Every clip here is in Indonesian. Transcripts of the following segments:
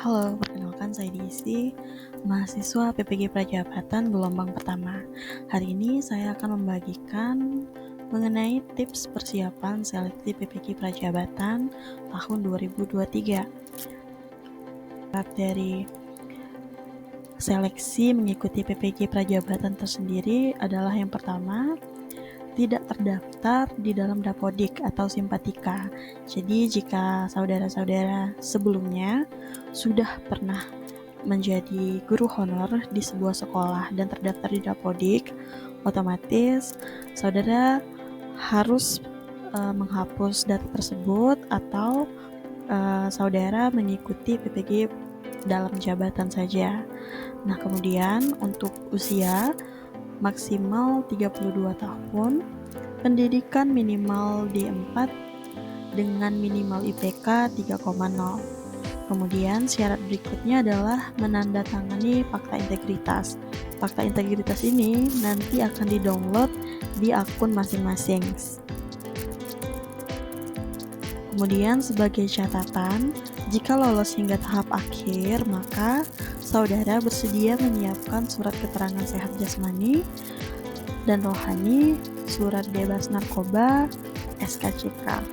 Halo, perkenalkan saya Desi, mahasiswa PPG Prajabatan gelombang pertama. Hari ini saya akan membagikan mengenai tips persiapan seleksi PPG Prajabatan tahun 2023. Dari seleksi mengikuti PPG Prajabatan tersendiri adalah yang pertama, tidak terdaftar di dalam Dapodik atau Simpatika. Jadi jika saudara-saudara sebelumnya sudah pernah menjadi guru honor di sebuah sekolah dan terdaftar di Dapodik, otomatis saudara harus menghapus data tersebut atau saudara mengikuti PPG dalam jabatan saja. Nah, kemudian untuk usia maksimal 32 tahun, pendidikan minimal D4 dengan minimal IPK 3,0. Kemudian syarat berikutnya adalah menandatangani fakta integritas. Fakta integritas ini nanti akan di-download di akun masing-masing. Kemudian sebagai catatan, jika lolos hingga tahap akhir, maka saudara bersedia menyiapkan surat keterangan sehat jasmani dan rohani, surat bebas narkoba, SKCK.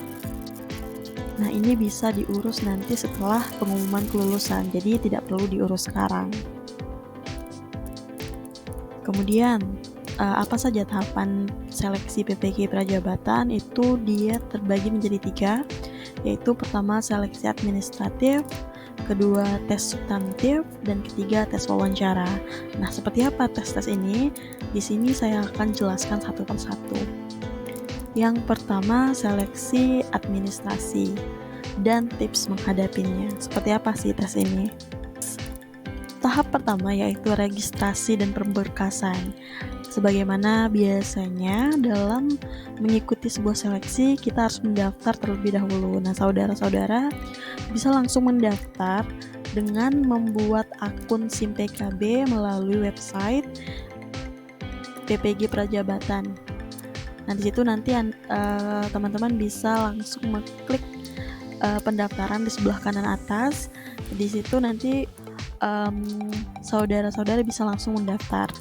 Nah, ini bisa diurus nanti setelah pengumuman kelulusan, jadi tidak perlu diurus sekarang. Kemudian, apa saja tahapan seleksi PPG Prajabatan? Itu dia terbagi menjadi 3, yaitu pertama seleksi administratif, kedua tes substantif, dan ketiga tes wawancara. Nah, seperti apa tes-tes ini? Di sini saya akan jelaskan satu persatu. Yang pertama, seleksi administrasi dan tips menghadapinya. Seperti apa sih tes ini? Tahap pertama yaitu registrasi dan pemberkasan. Sebagaimana biasanya dalam mengikuti sebuah seleksi, kita harus mendaftar terlebih dahulu. Nah, saudara-saudara bisa langsung mendaftar dengan membuat akun SIM PKB melalui website PPG Prajabatan. Nah, di situ nanti teman-teman bisa langsung mengklik pendaftaran di sebelah kanan atas. Di situ nanti saudara-saudara bisa langsung mendaftar.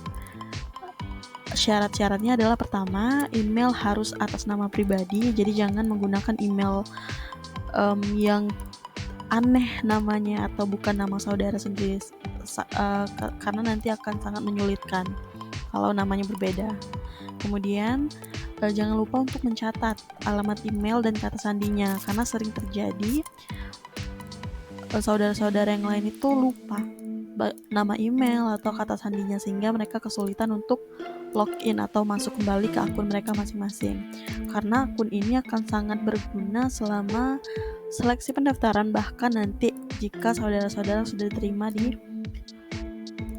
Syarat-syaratnya adalah pertama, email harus atas nama pribadi, jadi jangan menggunakan email yang aneh namanya atau bukan nama saudara sendiri, karena nanti akan sangat menyulitkan kalau namanya berbeda. Kemudian jangan lupa untuk mencatat alamat email dan kata sandinya, karena sering terjadi saudara-saudara yang lain itu lupa nama email atau kata sandinya, sehingga mereka kesulitan untuk login atau masuk kembali ke akun mereka masing-masing. Karena akun ini akan sangat berguna selama seleksi pendaftaran, bahkan nanti jika saudara-saudara sudah diterima di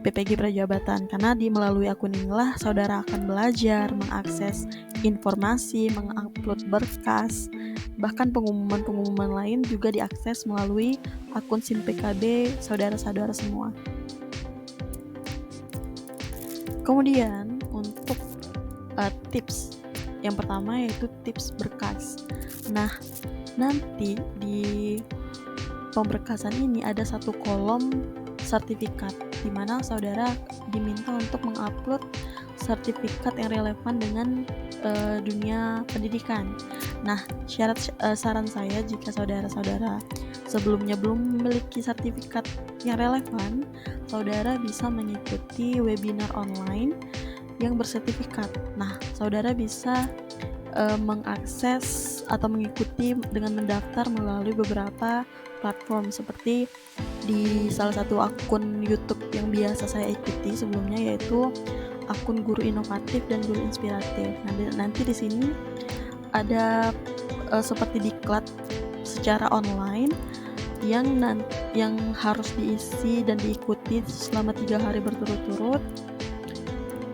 PPG Prajabatan, karena melalui akun inilah saudara akan belajar mengakses informasi, mengupload berkas, bahkan pengumuman-pengumuman lain juga diakses melalui akun SIM PKB saudara-saudara semua. Kemudian untuk tips yang pertama yaitu tips berkas. Nah, nanti di pemberkasan ini ada satu kolom sertifikat, di mana saudara diminta untuk mengupload sertifikat yang relevan dengan dunia pendidikan. Nah, saran saya jika saudara-saudara sebelumnya belum memiliki sertifikat yang relevan, saudara bisa mengikuti webinar online yang bersertifikat. Nah, saudara bisa mengakses atau mengikuti dengan mendaftar melalui beberapa platform, seperti di salah satu akun YouTube yang biasa saya ikuti sebelumnya, yaitu akun Guru Inovatif dan Guru Inspiratif. Nanti di sini ada seperti diklat secara online yang harus diisi dan diikuti selama 3 hari berturut-turut,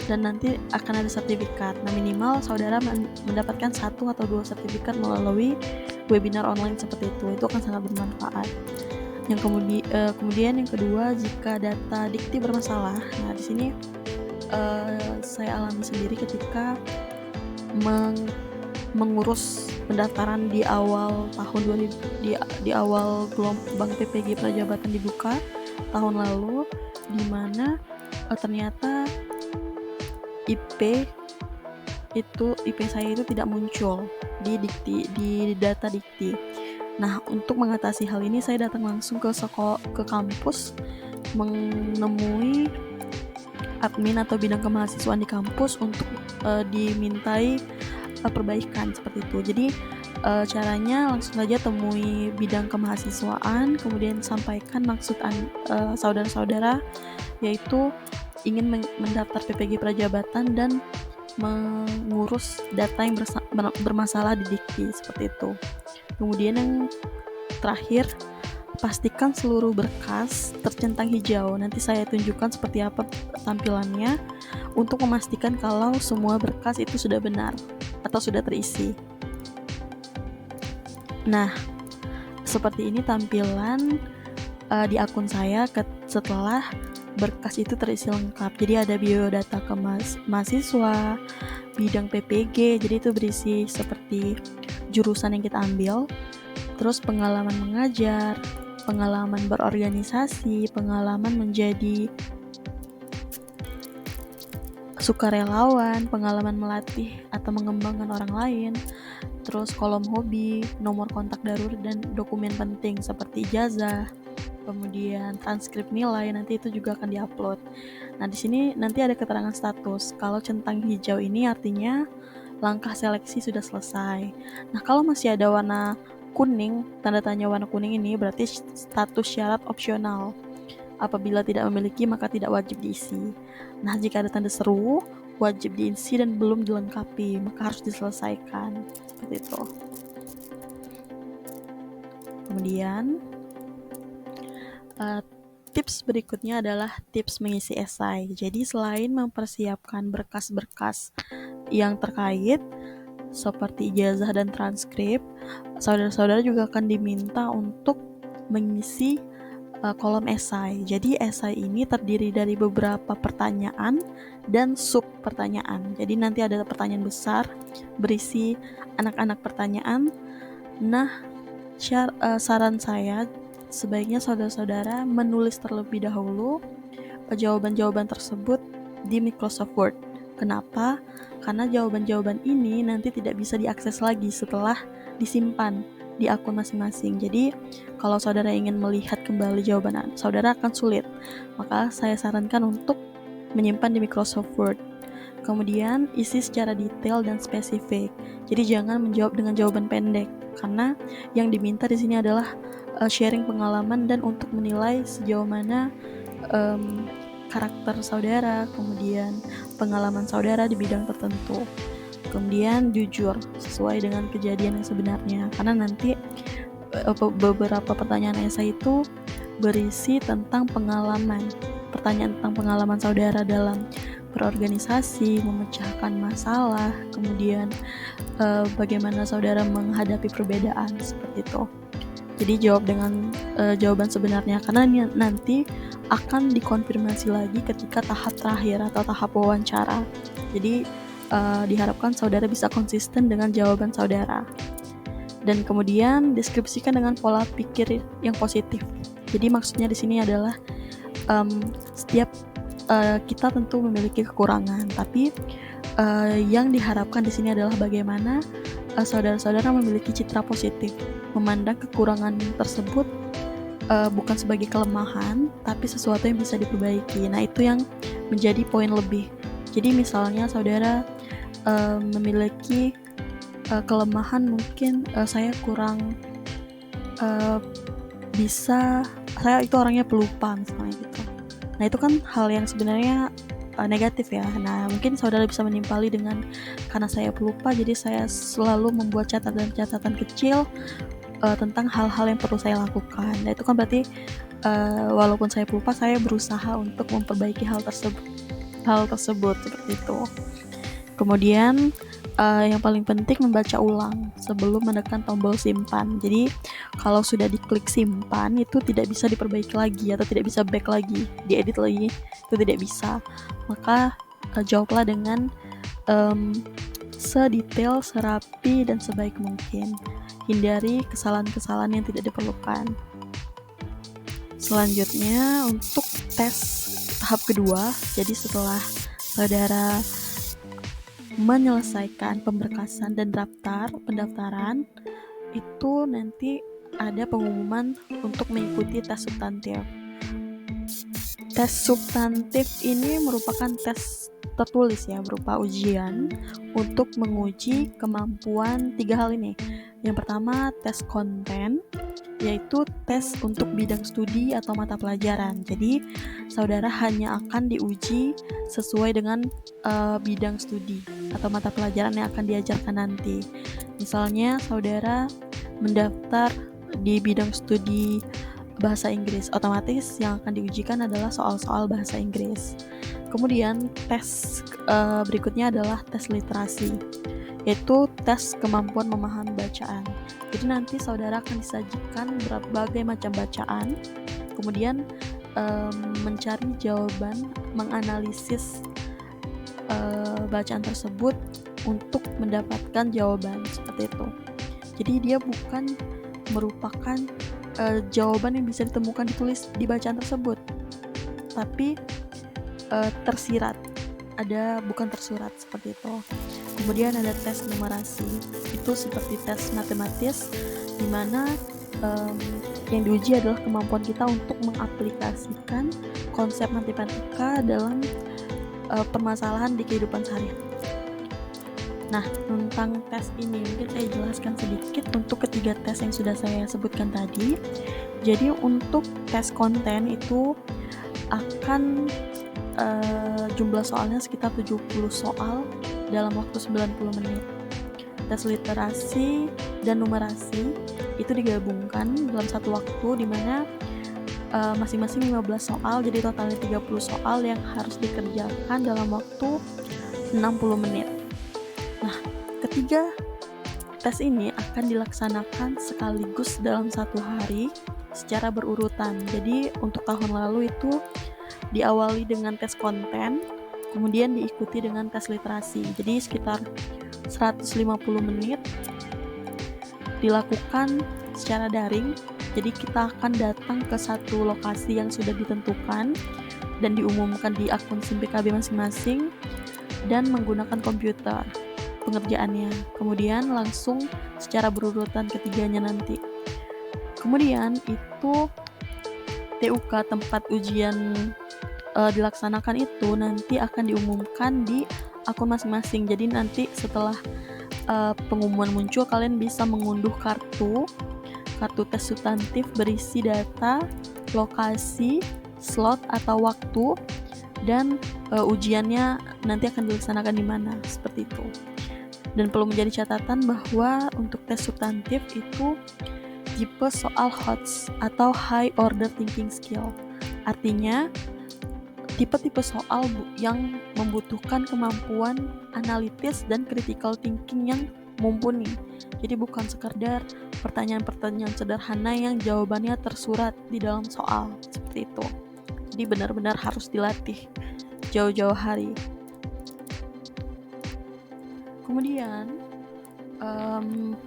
dan nanti akan ada sertifikat. Nah, minimal saudara mendapatkan 1 atau 2 sertifikat melalui webinar online seperti itu akan sangat bermanfaat. Yang kemudian yang kedua, jika data dikti bermasalah. Nah, di sini saya alami sendiri ketika mengurus pendaftaran di awal tahun 2000, di awal gelombang PPG Prajabatan dibuka tahun lalu, di mana ternyata IP saya itu tidak muncul di data dikti. Nah, untuk mengatasi hal ini saya datang langsung ke kampus, menemui admin atau bidang kemahasiswaan di kampus untuk dimintai perbaikan seperti itu. Jadi caranya langsung saja temui bidang kemahasiswaan, kemudian sampaikan maksud saudara-saudara, yaitu ingin mendaftar PPG Prajabatan dan mengurus data yang bermasalah di dikti seperti itu. Kemudian yang terakhir, pastikan seluruh berkas tercentang hijau. Nanti saya tunjukkan seperti apa tampilannya untuk memastikan kalau semua berkas itu sudah benar atau sudah terisi. Nah, seperti ini tampilan di akun saya setelah berkas itu terisi lengkap. Jadi ada biodata mahasiswa, bidang PPG, jadi itu berisi seperti jurusan yang kita ambil, terus pengalaman mengajar, pengalaman berorganisasi, pengalaman menjadi sukarelawan, pengalaman melatih atau mengembangkan orang lain, terus kolom hobi, nomor kontak darurat, dan dokumen penting seperti ijazah, kemudian transkrip nilai, nanti itu juga akan diupload. Nah, di sini nanti ada keterangan status. Kalau centang hijau ini artinya langkah seleksi sudah selesai. Nah, kalau masih ada warna kuning, tanda tanya warna kuning ini berarti status syarat opsional. Apabila tidak memiliki, maka tidak wajib diisi. Nah, jika ada tanda seru, wajib diisi dan belum dilengkapi, maka harus diselesaikan. Seperti itu. Kemudian tips berikutnya adalah tips mengisi esai. Jadi selain mempersiapkan berkas-berkas yang terkait seperti ijazah dan transkrip, saudara-saudara juga akan diminta untuk mengisi kolom esai. Jadi esai ini terdiri dari beberapa pertanyaan dan sub pertanyaan. Jadi nanti ada pertanyaan besar berisi anak-anak pertanyaan. Nah, saran saya sebaiknya saudara-saudara menulis terlebih dahulu jawaban-jawaban tersebut di Microsoft Word. Kenapa? Karena jawaban-jawaban ini nanti tidak bisa diakses lagi setelah disimpan di akun masing-masing. Jadi kalau saudara ingin melihat kembali jawaban saudara akan sulit. Maka saya sarankan untuk menyimpan di Microsoft Word. Kemudian isi secara detail dan spesifik. Jadi jangan menjawab dengan jawaban pendek, karena yang diminta di sini adalah sharing pengalaman dan untuk menilai sejauh mana karakter saudara, kemudian pengalaman saudara di bidang tertentu. Kemudian jujur sesuai dengan kejadian yang sebenarnya, karena nanti beberapa pertanyaan esai itu berisi tentang pengalaman, pertanyaan tentang pengalaman saudara dalam berorganisasi, memecahkan masalah, kemudian bagaimana saudara menghadapi perbedaan, seperti itu. Jadi jawab dengan jawaban sebenarnya, karena nanti akan dikonfirmasi lagi ketika tahap terakhir atau tahap wawancara. Jadi diharapkan saudara bisa konsisten dengan jawaban saudara. Dan kemudian deskripsikan dengan pola pikir yang positif. Jadi maksudnya di sini adalah setiap kita tentu memiliki kekurangan, tapi yang diharapkan di sini adalah bagaimana saudara-saudara memiliki citra positif, memandang kekurangan tersebut bukan sebagai kelemahan, tapi sesuatu yang bisa diperbaiki. Nah, itu yang menjadi poin lebih. Jadi misalnya saudara memiliki kelemahan, mungkin saya kurang saya itu orangnya pelupa misalnya gitu. Nah, itu kan hal yang sebenarnya negatif ya. Nah, mungkin saudara bisa menimpali dengan karena saya pelupa, jadi saya selalu membuat catatan-catatan kecil tentang hal-hal yang perlu saya lakukan. Nah, itu kan berarti walaupun saya pelupa, saya berusaha untuk memperbaiki hal tersebut seperti itu. Kemudian yang paling penting membaca ulang sebelum menekan tombol simpan. Jadi kalau sudah diklik simpan itu tidak bisa diperbaiki lagi atau tidak bisa back lagi, diedit lagi, itu tidak bisa. Maka jawablah dengan sedetail, serapi, dan sebaik mungkin. Hindari kesalahan-kesalahan yang tidak diperlukan. Selanjutnya untuk tes tahap kedua, jadi setelah saudara menyelesaikan pemberkasan dan pendaftaran, itu nanti ada pengumuman untuk mengikuti tes substantif. Tes substantif ini merupakan tes tertulis ya, berupa ujian untuk menguji kemampuan 3 hal ini. Yang pertama, tes konten, yaitu tes untuk bidang studi atau mata pelajaran. Jadi, saudara hanya akan diuji sesuai dengan bidang studi atau mata pelajaran yang akan diajarkan nanti. Misalnya, saudara mendaftar di bidang studi bahasa Inggris, otomatis yang akan diujikan adalah soal-soal bahasa Inggris. Kemudian tes berikutnya adalah tes literasi, yaitu tes kemampuan memahami bacaan. Jadi nanti saudara akan disajikan berbagai macam bacaan, kemudian mencari jawaban, menganalisis bacaan tersebut untuk mendapatkan jawaban, seperti itu. Jadi dia bukan merupakan jawaban yang bisa ditemukan ditulis di bacaan tersebut, tapi tersirat, bukan tersurat, seperti itu. Kemudian ada tes numerasi, itu seperti tes matematis, di mana yang diuji adalah kemampuan kita untuk mengaplikasikan konsep matematika dalam permasalahan di kehidupan sehari-hari. Nah, tentang tes ini mungkin saya jelaskan sedikit untuk ketiga tes yang sudah saya sebutkan tadi. Jadi untuk tes konten itu akan jumlah soalnya sekitar 70 soal dalam waktu 90 menit. Tes literasi dan numerasi itu digabungkan dalam satu waktu, di mana masing-masing 15 soal, jadi totalnya 30 soal yang harus dikerjakan dalam waktu 60 menit. Nah, ketiga tes ini akan dilaksanakan sekaligus dalam satu hari secara berurutan. Jadi untuk tahun lalu itu diawali dengan tes konten, kemudian diikuti dengan tes literasi. Jadi sekitar 150 menit dilakukan secara daring. Jadi kita akan datang ke satu lokasi yang sudah ditentukan dan diumumkan di akun SIM PKB masing-masing dan menggunakan komputer pengerjaannya. Kemudian langsung secara berurutan ketiganya nanti. Kemudian itu TUK tempat ujian dilaksanakan itu nanti akan diumumkan di akun masing-masing. Jadi nanti setelah pengumuman muncul, kalian bisa mengunduh kartu tes substantif berisi data, lokasi, slot atau waktu, dan ujiannya nanti akan dilaksanakan di mana, seperti itu. Dan perlu menjadi catatan bahwa untuk tes substantif itu tipe soal HOTS atau High Order Thinking Skill. Artinya tipe-tipe soal yang membutuhkan kemampuan analitis dan critical thinking yang mumpuni. Jadi bukan sekedar pertanyaan-pertanyaan sederhana yang jawabannya tersurat di dalam soal, seperti itu. Jadi benar-benar harus dilatih jauh-jauh hari. Kemudian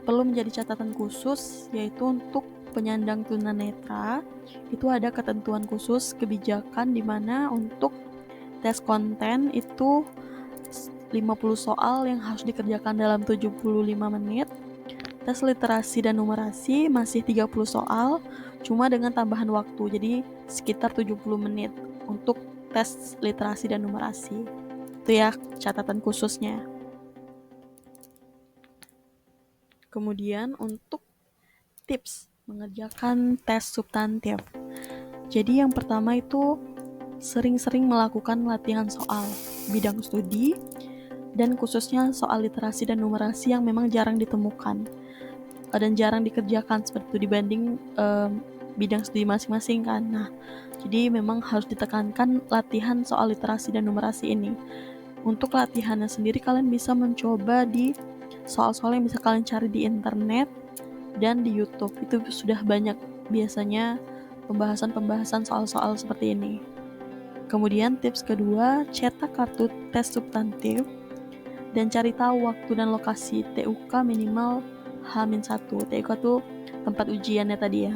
perlu menjadi catatan khusus, yaitu untuk penyandang tunanetra itu ada ketentuan khusus kebijakan, di mana untuk tes konten itu 50 soal yang harus dikerjakan dalam 75 menit. Tes literasi dan numerasi masih 30 soal, cuma dengan tambahan waktu, jadi sekitar 70 menit untuk tes literasi dan numerasi. Itu ya catatan khususnya. Kemudian untuk tips mengerjakan tes substantif. Jadi yang pertama itu sering-sering melakukan latihan soal bidang studi, dan khususnya soal literasi dan numerasi yang memang jarang ditemukan dan jarang dikerjakan seperti itu dibanding bidang studi masing-masing kan. Nah, jadi memang harus ditekankan latihan soal literasi dan numerasi ini. Untuk latihannya sendiri, kalian bisa mencoba di soal-soal yang bisa kalian cari di internet dan di YouTube. Itu sudah banyak biasanya pembahasan soal-soal seperti ini. Kemudian tips kedua, cetak kartu tes substantif dan cari tahu waktu dan lokasi TUK minimal H-1. TUK tuh tempat ujiannya tadi ya.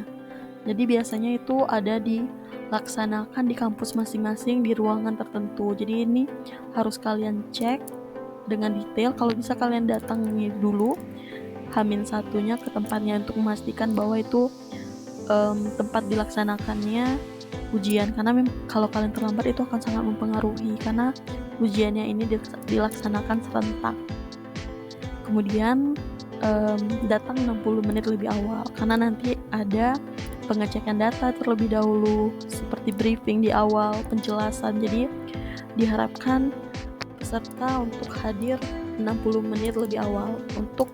Jadi biasanya itu ada dilaksanakan di kampus masing-masing di ruangan tertentu. Jadi ini harus kalian cek dengan detail. Kalau bisa kalian datangi dulu H-1-nya ke tempatnya untuk memastikan bahwa itu tempat dilaksanakannya ujian, karena kalau kalian terlambat itu akan sangat mempengaruhi karena ujiannya ini dilaksanakan serentak. Kemudian datang 60 menit lebih awal karena nanti ada pengecekan data terlebih dahulu seperti briefing di awal, penjelasan. Jadi diharapkan peserta untuk hadir 60 menit lebih awal untuk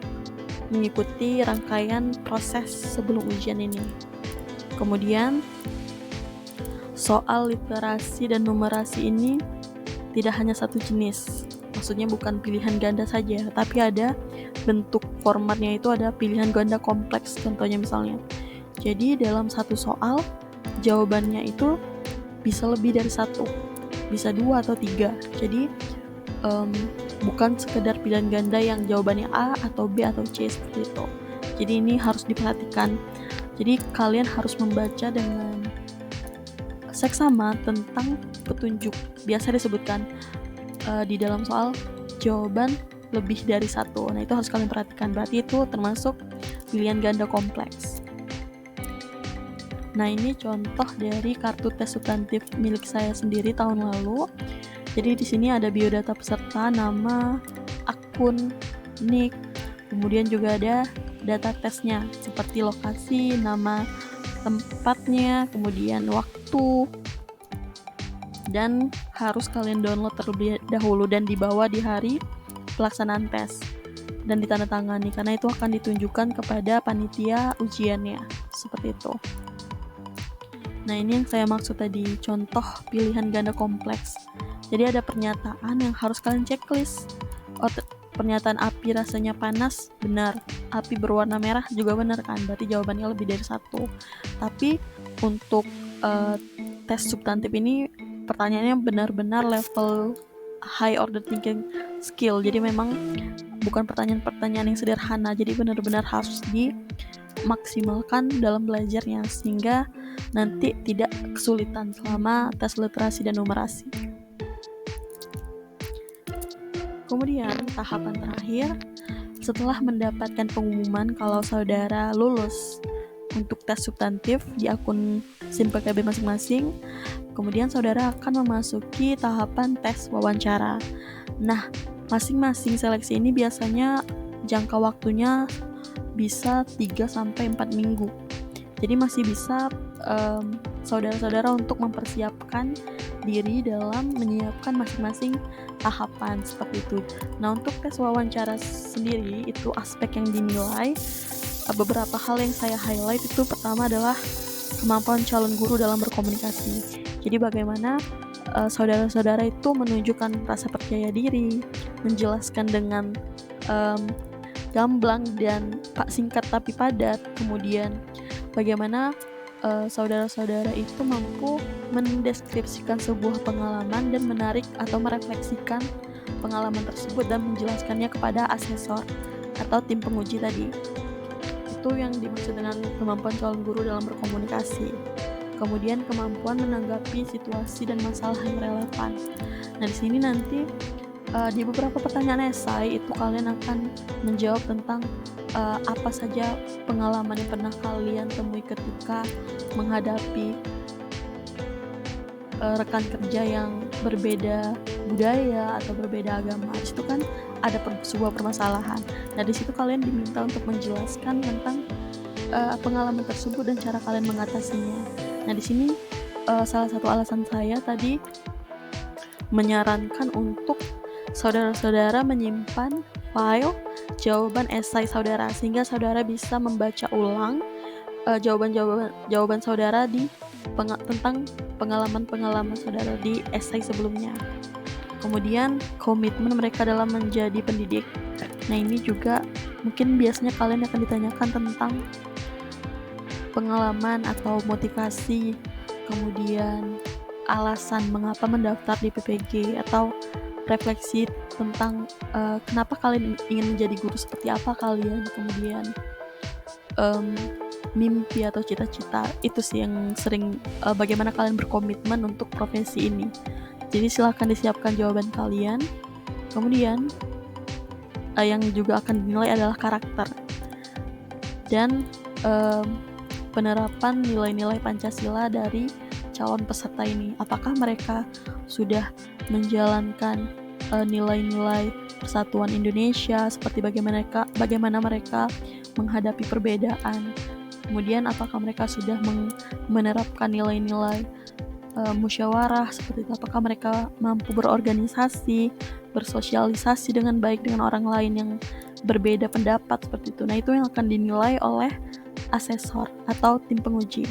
mengikuti rangkaian proses sebelum ujian ini. Kemudian soal literasi dan numerasi ini tidak hanya satu jenis, maksudnya bukan pilihan ganda saja, tapi ada bentuk formatnya, itu ada pilihan ganda kompleks contohnya misalnya. Jadi dalam satu soal jawabannya itu bisa lebih dari satu, bisa 2 atau 3. Jadi bukan sekedar pilihan ganda yang jawabannya A atau B atau C seperti itu. Jadi ini harus diperhatikan. Jadi kalian harus membaca dengan seksama tentang petunjuk. Biasa disebutkan di dalam soal jawaban lebih dari satu. Nah itu harus kalian perhatikan. Berarti itu termasuk pilihan ganda kompleks. Nah ini contoh dari kartu tes substantif milik saya sendiri tahun lalu. Jadi di sini ada biodata peserta, nama, akun, nick, kemudian juga ada data tesnya seperti lokasi, nama tempatnya, kemudian waktu, dan harus kalian download terlebih dahulu dan dibawa di hari pelaksanaan tes dan ditandatangani karena itu akan ditunjukkan kepada panitia ujiannya, seperti itu. Nah ini yang saya maksud tadi, contoh pilihan ganda kompleks. Jadi ada pernyataan yang harus kalian checklist. Pernyataan api rasanya panas, benar. Api berwarna merah juga benar kan, berarti jawabannya lebih dari satu. Tapi untuk tes substantif ini pertanyaannya benar-benar level high order thinking skill. Jadi memang bukan pertanyaan-pertanyaan yang sederhana, jadi benar-benar harus dimaksimalkan dalam belajarnya sehingga nanti tidak kesulitan selama tes literasi dan numerasi. Kemudian tahapan terakhir, setelah mendapatkan pengumuman kalau saudara lulus untuk tes substantif di akun SIM PKB masing-masing, kemudian saudara akan memasuki tahapan tes wawancara. Nah, masing-masing seleksi ini biasanya jangka waktunya bisa 3-4 minggu. Jadi masih bisa saudara-saudara untuk mempersiapkan diri dalam menyiapkan masing-masing tahapan seperti itu. Nah untuk tes wawancara sendiri itu aspek yang dinilai, beberapa hal yang saya highlight itu pertama adalah kemampuan calon guru dalam berkomunikasi. Jadi bagaimana saudara-saudara itu menunjukkan rasa percaya diri, menjelaskan dengan gamblang dan singkat tapi padat. Kemudian bagaimana saudara-saudara itu mampu mendeskripsikan sebuah pengalaman dan menarik atau merefleksikan pengalaman tersebut dan menjelaskannya kepada asesor atau tim penguji tadi. Itu yang dimaksud dengan kemampuan calon guru dalam berkomunikasi. Kemudian kemampuan menanggapi situasi dan masalah yang relevan. Nah di sini nanti di beberapa pertanyaan esai itu kalian akan menjawab tentang apa saja pengalaman yang pernah kalian temui ketika menghadapi rekan kerja yang berbeda budaya atau berbeda agama. Di situ kan ada sebuah permasalahan. Nah di situ kalian diminta untuk menjelaskan tentang pengalaman tersebut dan cara kalian mengatasinya. Nah di sini salah satu alasan saya tadi menyarankan untuk saudara-saudara menyimpan file jawaban esai saudara sehingga saudara bisa membaca ulang jawaban saudara tentang pengalaman saudara di esai sebelumnya. Kemudian komitmen mereka dalam menjadi pendidik. Nah ini juga mungkin biasanya kalian akan ditanyakan tentang pengalaman atau motivasi, kemudian alasan mengapa mendaftar di PPG atau refleksi tentang kenapa kalian ingin menjadi guru, seperti apa kalian, kemudian mimpi atau cita-cita. Itu sih yang sering, bagaimana kalian berkomitmen untuk profesi ini. Jadi silakan disiapkan jawaban kalian. Kemudian yang juga akan dinilai adalah karakter dan penerapan nilai-nilai Pancasila dari calon peserta ini. Apakah mereka sudah menjalankan nilai-nilai persatuan Indonesia, seperti bagaimana mereka menghadapi perbedaan. Kemudian apakah mereka sudah menerapkan nilai-nilai musyawarah seperti itu. Apakah mereka mampu berorganisasi, bersosialisasi dengan baik dengan orang lain yang berbeda pendapat seperti itu. Nah, itu yang akan dinilai oleh asesor atau tim penguji.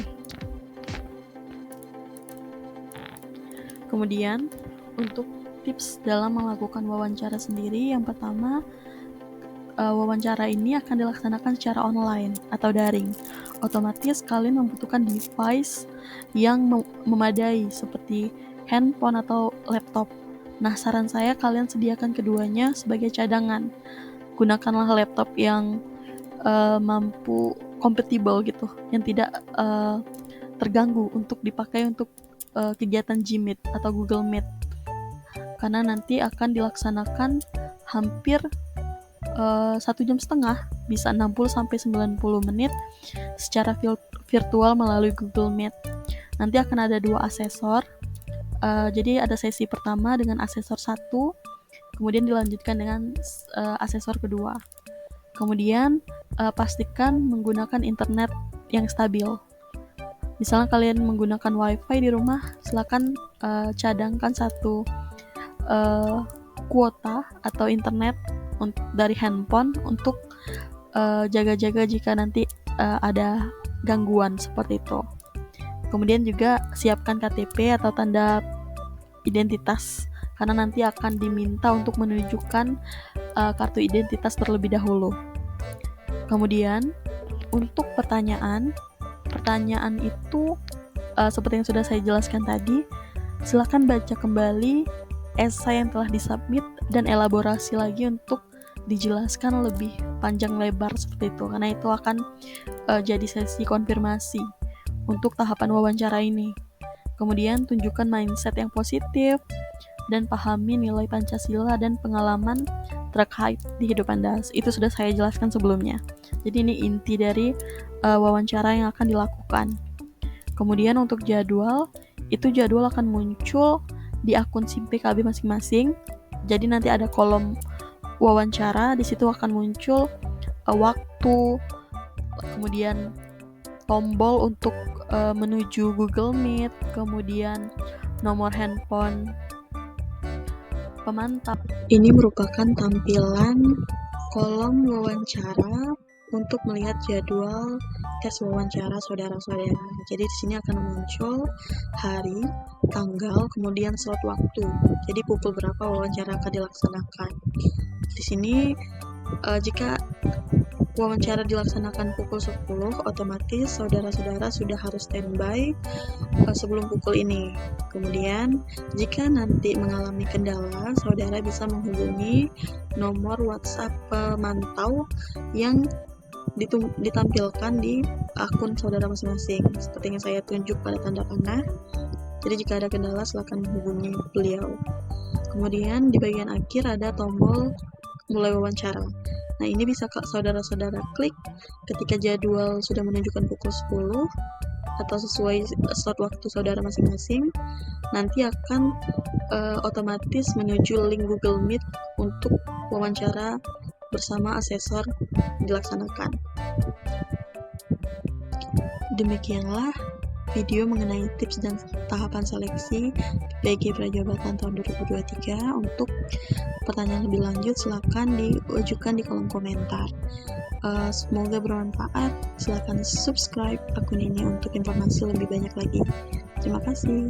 Kemudian untuk tips dalam melakukan wawancara sendiri, yang pertama, wawancara ini akan dilaksanakan secara online atau daring. Otomatis kalian membutuhkan device yang memadai seperti handphone atau laptop. Nah, saran saya kalian sediakan keduanya sebagai cadangan. Gunakanlah laptop yang mampu kompatibel gitu, yang tidak terganggu untuk dipakai untuk kegiatan Gmeet atau Google Meet. Karena nanti akan dilaksanakan hampir 1,5 jam, bisa 60-90 menit secara virtual melalui Google Meet. Nanti akan ada 2 asesor. Jadi ada sesi pertama dengan asesor 1, kemudian dilanjutkan dengan asesor kedua. Kemudian pastikan menggunakan internet yang stabil. Misalnya kalian menggunakan WiFi di rumah, silakan cadangkan satu kuota atau internet dari handphone untuk jaga-jaga jika nanti ada gangguan seperti itu. Kemudian juga siapkan KTP atau tanda identitas, karena nanti akan diminta untuk menunjukkan kartu identitas terlebih dahulu. Kemudian untuk pertanyaan itu seperti yang sudah saya jelaskan tadi, silakan baca kembali esai yang telah disubmit dan elaborasi lagi untuk dijelaskan lebih panjang lebar seperti itu, karena itu akan jadi sesi konfirmasi untuk tahapan wawancara ini. Kemudian tunjukkan mindset yang positif dan pahami nilai Pancasila dan pengalaman terkait di hidup Anda. Itu sudah saya jelaskan sebelumnya. Jadi ini inti dari wawancara yang akan dilakukan. Kemudian untuk jadwal, itu jadwal akan muncul di akun SIM PKB masing-masing. Jadi nanti ada kolom wawancara, di situ akan muncul waktu, kemudian tombol untuk menuju Google Meet, kemudian nomor handphone pemantau. Ini merupakan tampilan kolom wawancara untuk melihat jadwal tes wawancara saudara-saudara. Jadi di sini akan muncul hari, tanggal, kemudian slot waktu. Jadi pukul berapa wawancara akan dilaksanakan. Di sini jika wawancara dilaksanakan pukul 10, otomatis saudara-saudara sudah harus standby sebelum pukul ini. Kemudian, jika nanti mengalami kendala, saudara bisa menghubungi nomor WhatsApp pemantau yang ditampilkan di akun saudara masing-masing, seperti yang saya tunjuk pada tanda panah. Jadi jika ada kendala, silakan menghubungi beliau. Kemudian di bagian akhir ada tombol mulai wawancara. Nah, ini bisa saudara-saudara klik ketika jadwal sudah menunjukkan pukul 10 atau sesuai slot waktu saudara masing-masing. Nanti akan otomatis menuju link Google Meet untuk wawancara bersama asesor dilaksanakan. Demikianlah video mengenai tips dan tahapan seleksi PG Prajabatan tahun 2023. Untuk pertanyaan lebih lanjut silakan diajukan di kolom komentar. Semoga bermanfaat. Silakan subscribe akun ini untuk informasi lebih banyak lagi. Terima kasih.